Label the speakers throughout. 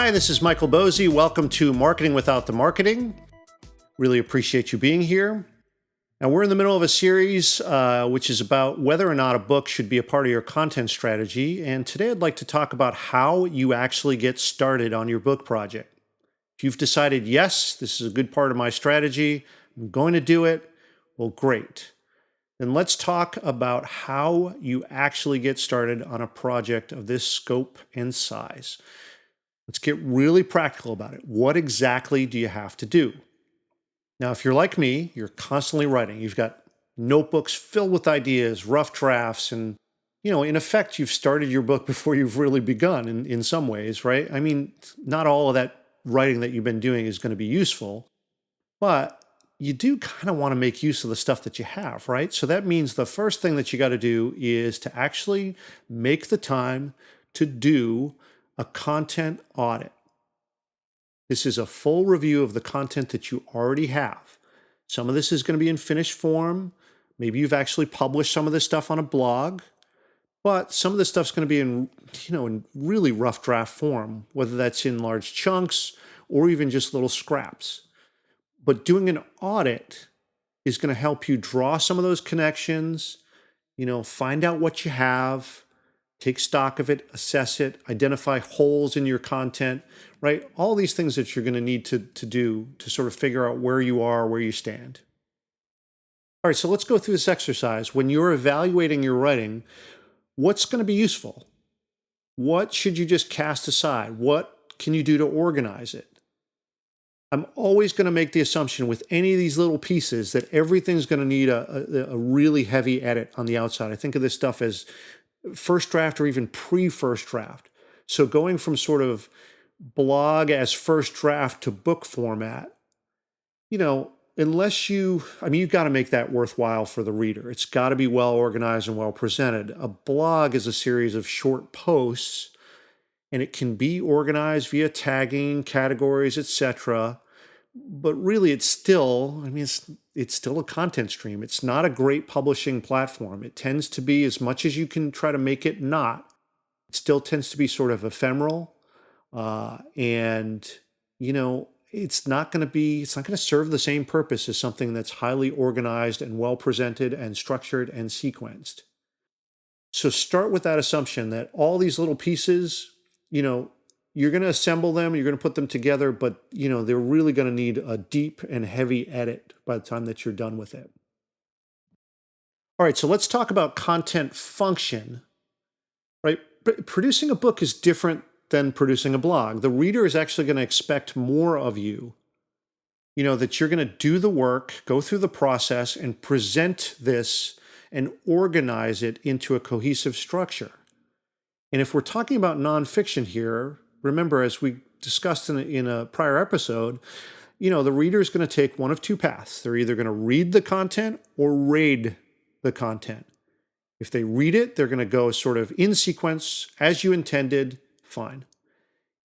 Speaker 1: Hi, this is Michael Bosey. Welcome to Marketing Without the Marketing. Really appreciate you being here. Now, we're in the middle of a series which is about whether or not a book should be a part of your content strategy. And today I'd like to talk about how you actually get started on your book project. If you've decided, yes, this is a good part of my strategy, I'm going to do it, well, great. Then let's talk about how you actually get started on a project of this scope and size. Let's get really practical about it. What exactly do you have to do? Now, if you're like me, you're constantly writing. You've got notebooks filled with ideas, rough drafts, and, in effect, you've started your book before you've really begun in some ways, right? I mean, not all of that writing that you've been doing is going to be useful, but you do kind of want to make use of the stuff that you have, right? So that means the first thing that you got to do is to actually make the time to do a content audit. This is a full review of the content that you already have. Some of this is going to be in finished form. Maybe you've actually published some of this stuff on a blog, but some of this stuff's going to be in really rough draft form, whether that's in large chunks or even just little scraps. But doing an audit is going to help you draw some of those connections, find out what you have, take stock of it, assess it, identify holes in your content, right? All these things that you're going to need to do to sort of figure out where you are, where you stand. All right, so let's go through this exercise. When you're evaluating your writing, what's going to be useful? What should you just cast aside? What can you do to organize it? I'm always going to make the assumption with any of these little pieces that everything's going to need a really heavy edit on the outside. I think of this stuff as first draft or even pre-first draft. So going from sort of blog as first draft to book format, unless you've got to make that worthwhile for the reader. It's got to be well organized and well presented. A blog is a series of short posts, and it can be organized via tagging, categories, etc. But really, it's still a content stream. It's not a great publishing platform. It tends to be, as much as you can try to make it not, it still tends to be sort of ephemeral. It's not going to serve the same purpose as something that's highly organized and well presented and structured and sequenced. So start with that assumption that all these little pieces, you're going to assemble them, you're going to put them together, but they're really going to need a deep and heavy edit by the time that you're done with it. All right, so let's talk about content function, right? Producing a book is different than producing a blog. The reader is actually going to expect more of you, that you're going to do the work, go through the process, and present this and organize it into a cohesive structure. And if we're talking about nonfiction here, remember, as we discussed in a prior episode, the reader is going to take one of two paths. They're either going to read the content or raid the content. If they read it, they're going to go sort of in sequence as you intended, fine.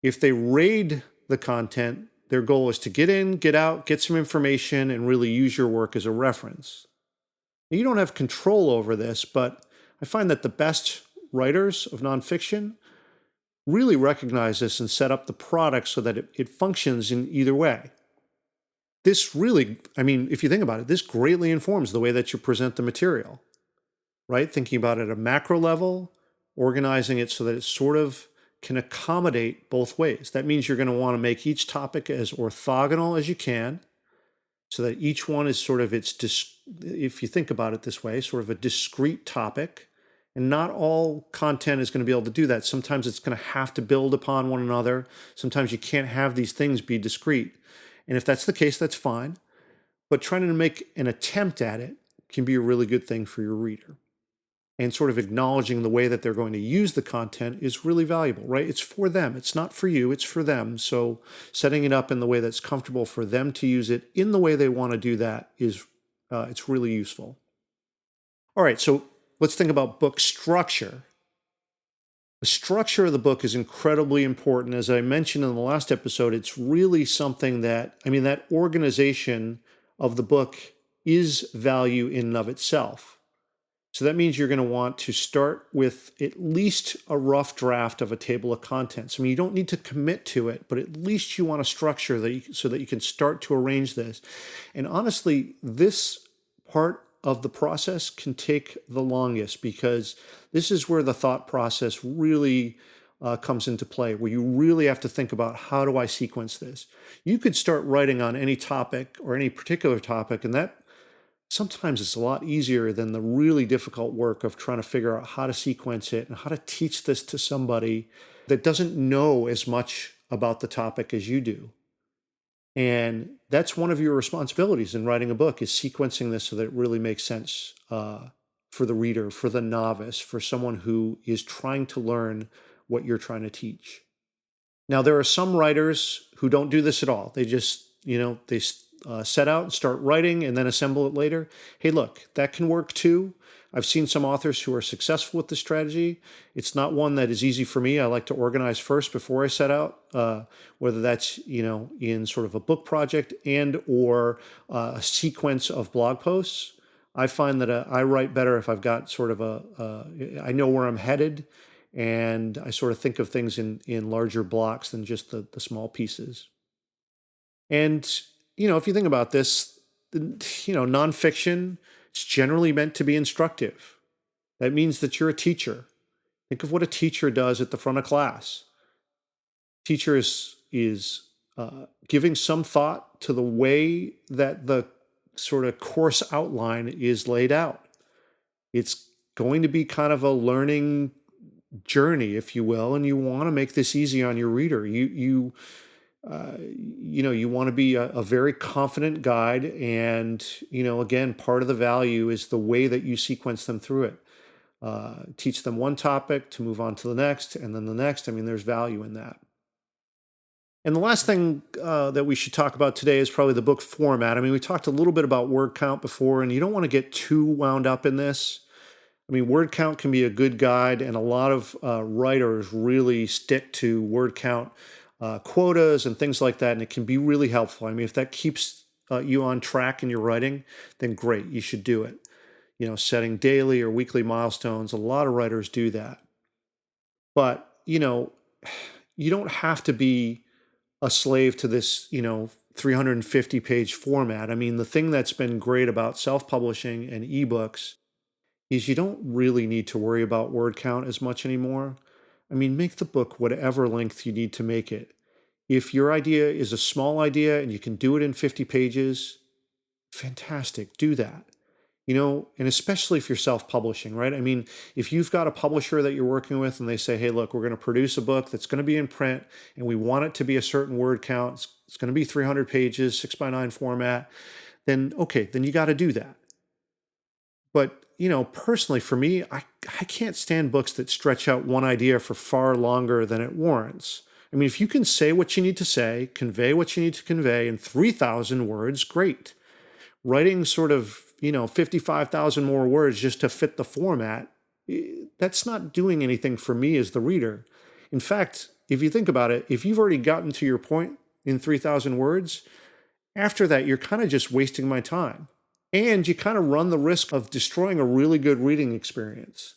Speaker 1: If they raid the content, their goal is to get in, get out, get some information, and really use your work as a reference. Now, you don't have control over this, but I find that the best writers of nonfiction really recognize this and set up the product so that it functions in either way. This really, if you think about it, this greatly informs the way that you present the material, right? Thinking about it at a macro level, organizing it so that it sort of can accommodate both ways. That means you're going to want to make each topic as orthogonal as you can so that each one is sort of if you think about it this way, sort of a discrete topic. And not all content is going to be able to do that. Sometimes it's going to have to build upon one another. Sometimes you can't have these things be discrete. And if that's the case, that's fine. But trying to make an attempt at it can be a really good thing for your reader. And sort of acknowledging the way that they're going to use the content is really valuable, right? It's for them. It's not for you. It's for them. So setting it up in the way that's comfortable for them to use it in the way they want to do that is it's really useful. All right, so let's think about book structure. The structure of the book is incredibly important. As I mentioned in the last episode, it's really something that organization of the book is value in and of itself. So that means you're going to want to start with at least a rough draft of a table of contents. I mean, you don't need to commit to it, but at least you want a structure so that you can start to arrange this. And honestly, this part of the process can take the longest because this is where the thought process really comes into play, where you really have to think about, how do I sequence this? You could start writing on any topic or any particular topic, and that sometimes it's a lot easier than the really difficult work of trying to figure out how to sequence it and how to teach this to somebody that doesn't know as much about the topic as you do. And that's one of your responsibilities in writing a book, is sequencing this so that it really makes sense for the reader, for the novice, for someone who is trying to learn what you're trying to teach. Now, there are some writers who don't do this at all. They just, they set out and start writing and then assemble it later. Hey, look, that can work too. I've seen some authors who are successful with this strategy. It's not one that is easy for me. I like to organize first before I set out, whether that's, in sort of a book project and or a sequence of blog posts. I find that I write better if I've got sort of I know where I'm headed, and I sort of think of things in larger blocks than just the small pieces. And, if you think about this, nonfiction, it's generally meant to be instructive. That means that you're a teacher. Think of what a teacher does at the front of class. Teacher is giving some thought to the way that the sort of course outline is laid out. It's going to be kind of a learning journey, if you will, and you want to make this easy on your reader. You want to be a very confident guide, and again, part of the value is the way that you sequence them through it. Teach them one topic to move on to the next, and then the next. I mean, there's value in that. And the last thing that we should talk about today is probably the book format. I mean, we talked a little bit about word count before, and you don't want to get too wound up in this. I mean, word count can be a good guide, and a lot of writers really stick to word count quotas and things like that, and it can be really helpful. I mean, if that keeps you on track in your writing, then great, you should do it. Setting daily or weekly milestones, a lot of writers do that. But, you don't have to be a slave to this, 350 page format. I mean, the thing that's been great about self-publishing and ebooks is you don't really need to worry about word count as much anymore. I mean, make the book whatever length you need to make it. If your idea is a small idea and you can do it in 50 pages, fantastic, do that. And especially if you're self-publishing, right? I mean, if you've got a publisher that you're working with and they say, hey, look, we're going to produce a book that's going to be in print and we want it to be a certain word count, it's going to be 300 pages, 6x9 format, then okay, then you got to do that. But, personally for me, I can't stand books that stretch out one idea for far longer than it warrants. I mean, if you can say what you need to say, convey what you need to convey in 3,000 words, great. Writing sort of, 55,000 more words just to fit the format, that's not doing anything for me as the reader. In fact, if you think about it, if you've already gotten to your point in 3,000 words, after that, you're kind of just wasting my time. And you kind of run the risk of destroying a really good reading experience.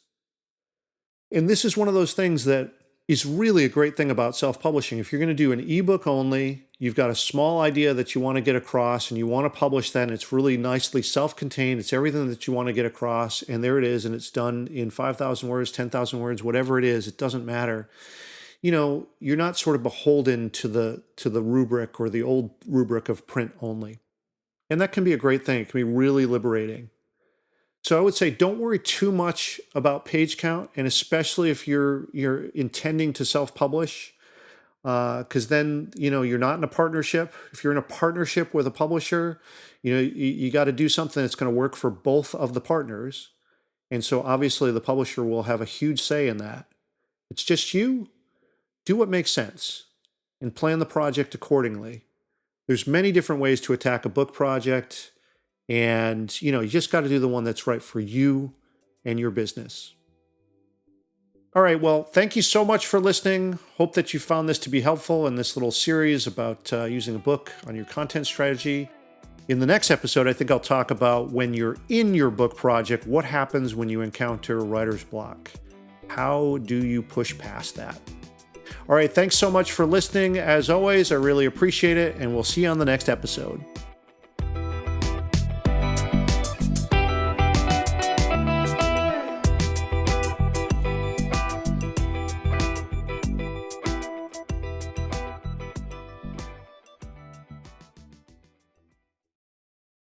Speaker 1: And this is one of those things that is really a great thing about self-publishing. If you're going to do an ebook only, you've got a small idea that you want to get across and you want to publish that, and it's really nicely self-contained. It's everything that you want to get across, and there it is, and it's done in 5,000 words, 10,000 words, whatever it is, it doesn't matter. You're not sort of beholden to the rubric or the old rubric of print only. And that can be a great thing. It can be really liberating. So I would say don't worry too much about page count, and especially if you're intending to self-publish, because then you're not in a partnership. If you're in a partnership with a publisher, you got to do something that's going to work for both of the partners, and so obviously the publisher will have a huge say in that. It's just you. Do what makes sense, and plan the project accordingly. There's many different ways to attack a book project. And, you just got to do the one that's right for you and your business. All right. Well, thank you so much for listening. Hope that you found this to be helpful in this little series about using a book on your content strategy. In the next episode, I think I'll talk about when you're in your book project, what happens when you encounter writer's block? How do you push past that? All right, thanks so much for listening. As always, I really appreciate it, and we'll see you on the next episode.